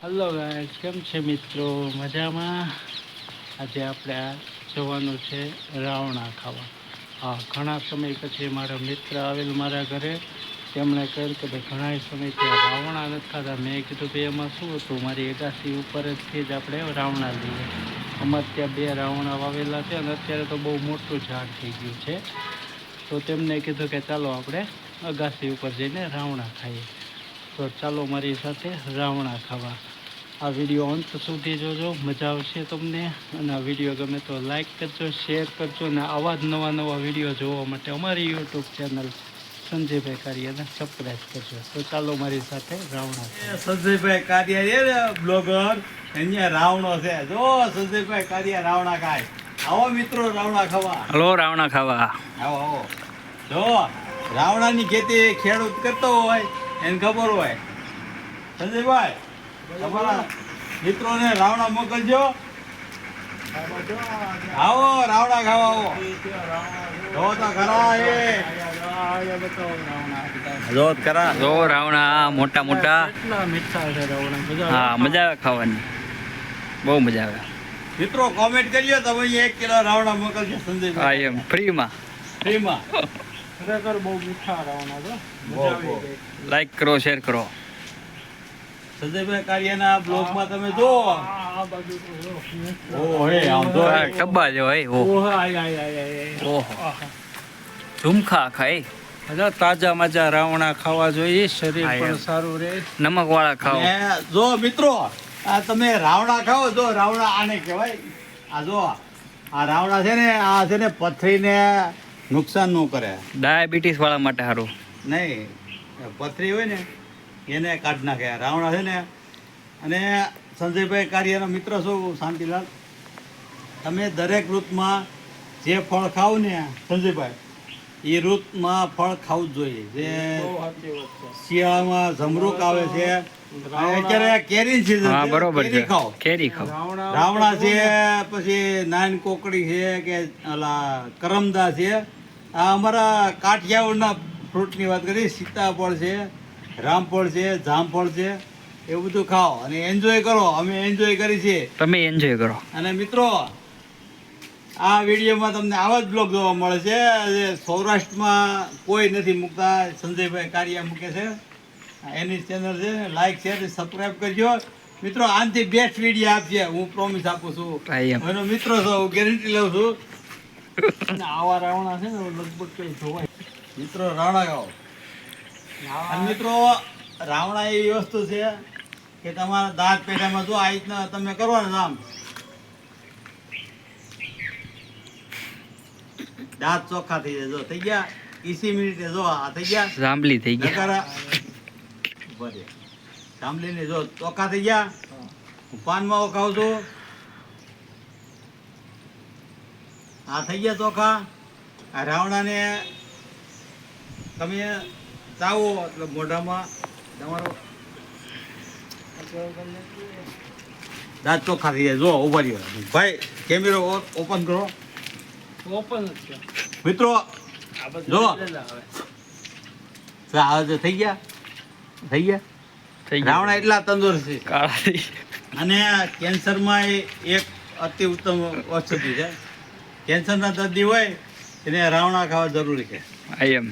Hello guys, કેમ છે મિત્રો? મજામાં? આજે આપણે આ જવાનું છે રાવણા ખાવા. હા, ઘણા સમય પછી મારા મિત્ર આવેલ મારા ઘરે. તેમણે કહ્યું કે ભાઈ ઘણા સમયથી રાવણા નથી ખાધા. મેં કીધું ભાઈ એમાં શું હતું, મારી એગાસી ઉપરથી જ આપણે રાવણા લઈએ. અમારે ત્યાં 2 રાવણા વાવેલા છે અને અત્યારે તો બહુ મોટું ઝાડ થઈ ગયું છે. તો તેમને કીધું કે ચાલો આપણે અગાસી ઉપર જઈને રાવણા ખાઈએ. તો ચાલો મારી સાથે રાવણા ખાવા. આ વિડીયો અંત સુધી જોજો, મજા આવશે તમને. અને આ વિડીયો ગમે તો લાઈક કરજો, શેર કરજો અને આવા જ નવા વિડીયો જોવા માટે અમારી યુટ્યુબ ચેનલ સંજયભાઈ કારિયાને સબસ્ક્રાઈબ કરજો. તો ચાલો મારી સાથે રાવણા. સંજયભાઈ કારિયા બ્લોગર અહીંયા રાવણો છે. જો સંજયભાઈ કારિયા રાવણા ખાય. આવો મિત્રો રાવણા ખાવા. હલો, રાવણા ખાવા આવો આવો. જો રાવણાની ખેતી ખેડૂત કરતો હોય એને ખબર હોય. સંજયભાઈ તમારા મિત્રોને રાવણા મોકલજો. આવો રાવણા ખાવા આવો. જો તો ખરા જો ખરા. જો રાવણા મોટા મોટા. કેટલા મીઠા છે રાવણા. હા, મજા આવે ખાવાની, બહુ મજા આવે. મિત્રો કોમેન્ટ કરજો તમે 1 કિલો રાવણા મોકલજો હા, સંજયભાઈ. એમ ફ્રીમાં. ફ્રીમાં. ખરેખર બહુ મીઠા રાવણા છે. બહુ, બહુ. લાઈક કરો, શેર કરો. સંજયભાઈ કારિયાના બ્લોગમાં તમે જો. આ બાજુ તો જો. ઓહે આમ જો. હા, ટબ્બા જેવા હે. ઓહો, ઓહો, આય આય આય આય. ઓહો. ઝુમખા ખાય, અચ્છા, તાજા મજા રાવણા ખાવા જોઈએ, શરીર હા, પણ એમ. સારું રહે. નમક વાળા ખાઓ. અને જો મિત્રો આ તમે રાવણા ખાઓ. જો રાવણા આને કહેવાય. આ જો આ રાવણા છે ને, આ છે ને પથરીને નુકસાન ન કરે. ડાયાબિટીસ વાળા માટે સારું. નહીં, પથરી હોય ને એને કાઢ નાખે આ રાવણા છે ને. અને સંજયભાઈ કારિયાનો મિત્ર શું શાંતિલાલ, તમે દરેક ઋતુમાં જે ફળ ખાવ ને સંજયભાઈ, એ ઋતુમાં ફળ ખાવું જ જોઈએ. જે બહુ સાચી વાત છે. શિયાળામાં જમરૂક આવે છે, અત્યારે કેરી છે, હા, બરોબર કેરી છે. ખાઓ. કેરી ખાઓ. રાવણા છે, પછી નાન કોકડી છે કે ઓલા કરમદા છે. આ અમારા કાઠિયાવાડના ફ્રૂટની વાત કરી. સીતાફળ છે, રામફળ છે, જામફળ છે, એવું બધું ખાઓ અને એન્જોય કરો. અમે એન્જોય કરી છે. તમે એન્જોય કરો. અને મિત્રો આ વિડીયોમાં તમને આવા જ બ્લોગ જોવા મળે છે. જે સૌરાષ્ટ્રમાં કોઈ નથી મૂકતા, સંજયભાઈ કારિયા મૂકે છે. એની ચેનલ છે, લાઈક શેર સબસ્ક્રાઈબ કરજો મિત્રો. આનાથી બેસ્ટ વિડીયો આપશે, હું પ્રોમિસ આપું છું. હા, એમ. એનો મિત્રો છું, હું ગેરંટી લઉં છું. અને આવા રાવણા છે ને લગભગ કઈ જોવાય. મિત્રો રાવણા ખાઓ. અને મિત્રો રાવણા એવી વસ્તુ છે કે તમારા દાંત પેઢામાં જો આ રીતના તમે કરો ને આમ દાંત ચોખ્ખા થઈ જાય. જો થઈ ગયા 20 મિનિટે. જો આ થઈ ગયા જાંબલી થઈ ગયા. નકર ભલે સાંભળીને જો ચોખ્ખા થઈ ગયા. હું પાનમાં ખાઉં છું. આ થઈ ગયા ચોખ્ખા. આ રાવણાને તમે ચાવો એટલે મોઢામાં તમારો દાંત ચોખ્ખા થઈ જાય. જો ઉભા રહ્યો ભાઈ, કેમેરો ઓપન કરો ઓપન જ છે. મિત્રો. આ બધું જો. લીલા આવે. આ જે થઈ ગયા થઈ ગયા. રાવણા એટલા તંદુરસ્ત છે. કાળા થઈ અને કેન્સરમાં એક અતિ ઉત્તમ ઔષધિ છે. કેન્સરના દર્દી હોય એને રાવણા ખાવા જરૂરી છે. ગયા. એમ.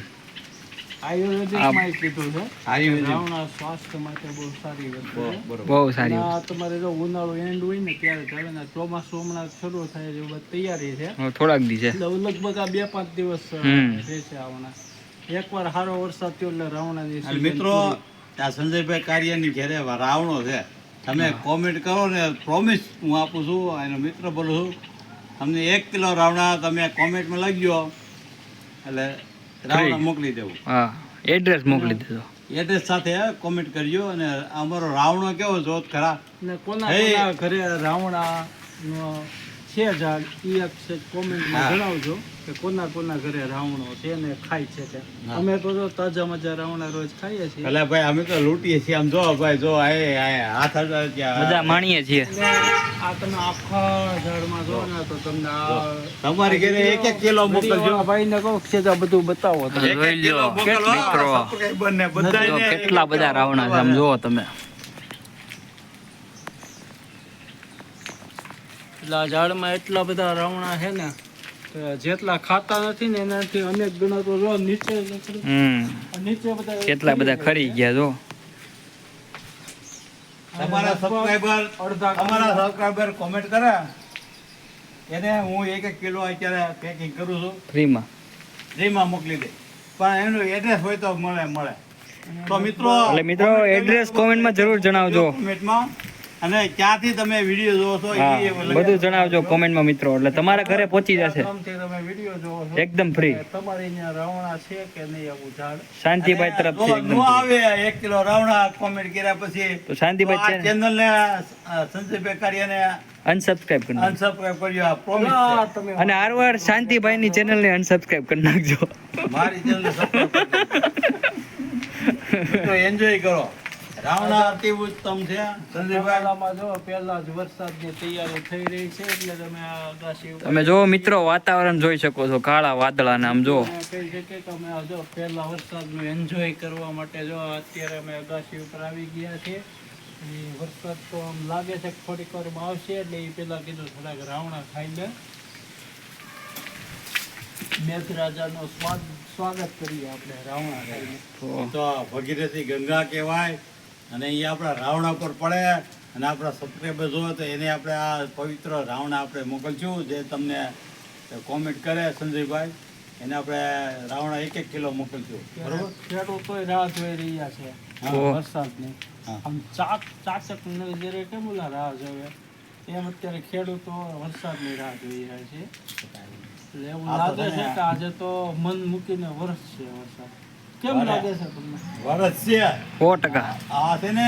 આયુર્વેદિકમાં કીધું છે આયુર્વેદિક. રાવણા સ્વાસ્થ્ય માટે બહુ સારી વસ્તુ છે. બરોબર. બહુ સારી અને વસ્તુ. આ તમારે જો ઉનાળો એન્ડ હોય ને ત્યારે ચાલે ને, ચોમાસું હમણાં શરૂ થાય છે, બધી તૈયારી છે. હવે થોડાક દી છે. એટલે લગભગ આ 2-5 દિવસ હમ. રહેશે આવવાના. એકવાર સારો વરસાદ થયો એટલે રાવણાની અને season મિત્રો પૂરી. આ સંજયભાઈ કારિયાની ઘેરે રાવણો છે. તમે કોમેન્ટ કરો ને, પ્રોમિસ હું આપું છું, એનો મિત્ર બોલું છું. તમને 1 કિલો રાવણા તમે કોમેન્ટમાં લખજો એટલે રાવણા મોકલી દેવું. હા, એડ્રેસ મોકલી દેજો. એડ્રેસ સાથે કોમેન્ટ કરજો. અને અમારો રાવણો કેવો જોત ખરા. ને કોના હે. કોના ઘરે રાવણા છે ઝાડ એ કોમેન્ટમાં હા. જણાવજો કે કોના કોના ઘરે રાવણો છે ને ખાય છે તે. હા. અમે તો જો તાજા મજા રાવણા રોજ ખાઈએ છીએ. એટલે ભાઈ અમે તો લૂંટીએ છીએ. આમ જો ભાઈ, જો હાથ હટાવે ત્યાં. મજા માણીએ છીએ. અને આ તમે આખા ઝાડમાં જો ને તો તમને આ તમારી ઘરે 1-1 કિલો મોકલજો. ભાઈને કહો કે આ બધું બતાવો તમે. જોઈ 1-1 કિલો લ્યો. મોકલો. મિત્રો. subscriber ને જો, બધાયને 1-1 કેટલા કિલો બધા રાવણા છે આમ મોકલવાના. જુઓ તમે. એટલે આ ઝાડમાં એટલા બધા રાવણા છે ને કે જેટલા ખાતા નથી ને એનાથી અનેક ગણા તો જો નીચે નીચે બધા કેટલા બધા ખરી ગયા જો. તમારા સબસ્ક્રાઇબર કોમેન્ટ કરે એને હું 1 કિલો અત્યારે પેકિંગ કરું છું, ફ્રીમાં મોકલી દે. પણ એનું એડ્રેસ હોય તો મળે. તો મિત્રો એટલે મિત્રો એડ્રેસ કોમેન્ટમાં જરૂર જણાવજો. કોમેન્ટમાં અને ક્યાંથી તમે વિડીયો જોવો છો હા, બધું જણાવજો કોમેન્ટમાં મિત્રો, એટલે તમારા ઘરે પહોંચી જશે તમે વિડીયો જોવો છો એકદમ ફ્રી. તમારે અહીંયા રાવણા છે કે નહીં આવું ઝાડ? શાંતિભાઈ તરફથી એકદમ નો free. આવે 1 કિલો રાવણા કોમેન્ટ કર્યા પછી તો શાંતિભાઈ છે ચેનલ ને સંજયભાઈ કારિયાને અનસબસ્ક્રાઇબ કરી નાખજો. અનસબસ્ક્રાઇબ કરજો, આ પ્રોમિસ તમે અને આરવાર શાંતિભાઈ ની ચેનલ ને અનસબસ્ક્રાઇબ કરી નાખજો. છે. મારી ચેનલ ને સબસ્ક્રાઇબ તો એન્જોય કરો. રાવણા અતિ ઉત્તમ છે સંજયભાઈ. ગામડામાં જો પહેલા જ વરસાદની તૈયારી થઈ રહી છે એટલે તમે આ અગાસી ઉપર તમે જો મિત્રો વાતાવરણ જોઈ શકો છો, કાળા વાદળા ને આમ જો. કહી શકીએ કે અમે આ જો પહેલા વરસાદનું એન્જોય કરવા માટે જો અત્યારે અમે અગાસી ઉપર આવી ગયા છીએ. એ વરસાદ તો આમ લાગે છે કે થોડીક વારમાં આવશે એટલે એ પેલા કીધું થોડાક રાવણા ખાઈ લે. મેઘરાજાનો સ્વાગત કરીએ આપણે રાવણા ખાઈને. તો ભગીરથી ગંગા કહેવાય અને એ આપણા રાવણા પર પડે અને આપણા સબસ્ક્રાઈબર જોવે તો એને આપણે આ પવિત્ર રાવણા આપણે મોકલશું. જે તમને કોમેન્ટ કરે સંજયભાઈ એને આપણે રાવણા 1 કિલો મોકલશું. બરોબર. ખેડૂતોય રાહ જોઈ રહ્યા છે ઓહ. વરસાદની. હા. આમ ચાચક નજરે કેમ ઓલા રાહ જોવે એમ અત્યારે ખેડૂતો વરસાદની રાહ જોઈ રહ્યા છે. એટલે એવું આ તો લાગે છે તમે- કે આજે તો મન મૂકીને વરસશે વરસાદ. કેમ બરાબર. લાગે છે તમને? વરસ છે 100%. આ છે ને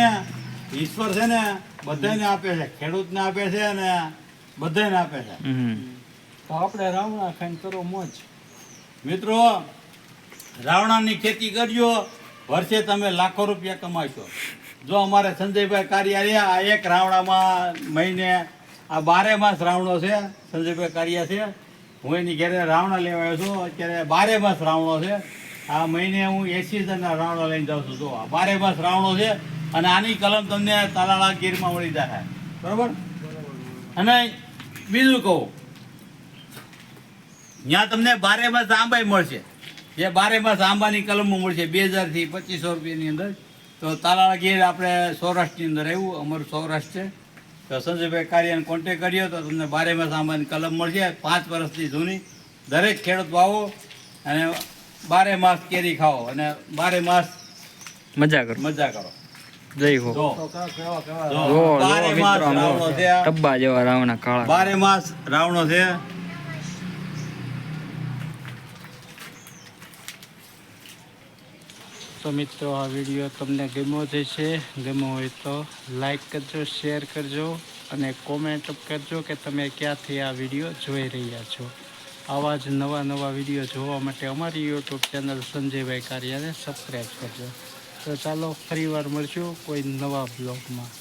ઈશ્વર છે ને બધાને આપે છે, ખેડૂતને આપે છે અને બધાને આપે છે. તો આપણે રાવણા ખાઈને કરો મોજ. મિત્રો રાવણાની ખેતી કરજો, વર્ષે તમે લાખો રૂપિયા કમાશો. જો અમારે સંજયભાઈ કારિયા રહ્યા આ એક રાવણામાં મહિને આ 12 માસ રાવણો છે. સંજયભાઈ કારિયા છે, હું એની ઘરે રાવણા લેવા આવ્યો છું. અત્યારે 12 માસ રાવણો છે. આ મહિને હું 80 જણના રાવણો લઈને જાઉં છું. જો આ 12 માસ રાવણો છે અને આની કલમ તમને તાલાળા ગીરમાં મળી જાય. બરોબર. અને બીજું કહું, ત્યાં તમને 12 માસ આંબાઈ મળશે. જે 12 માસ આંબાની કલમો મળશે 2000 થી 2500 રૂપિયાની અંદર. તો તાલાળા ગીર આપણે સૌરાષ્ટ્રની અંદર આવ્યું, અમારું સૌરાષ્ટ્ર છે. તો સંજયભાઈ કારિયાને કોન્ટેક કર્યો તો તમને 12 માસ આંબાની કલમ મળશે, 5 વર્ષથી જૂની. દરેક ખેડૂત વાવો અને 12 માસ કેરી ખાઓ અને 12 માસ મજા કરો. મજા કરો. જય હો. જો તો કેવા કેવા જો, જો 12 માસ મિત્રો આમ જો. રાવણો છે આ. ટબ્બા જેવા રાવણા કાળા. 12 માસ રાવણો છે. તો મિત્રો આ વિડીયો તમને ગમ્યો જ હશે. ગમ્યો હોય તો લાઈક કરજો, શેર કરજો અને કોમેન્ટ કરજો કે તમે ક્યાંથી આ વિડીયો જોઈ રહ્યા છો. આવા જ નવા વિડીયો જોવા માટે અમારી યુટ્યુબ ચેનલ સંજયભાઈ કારિયાને સબસ્ક્રાઈબ કરજો. તો ચાલો ફરીવાર મળશું કોઈ નવા બ્લોગમાં.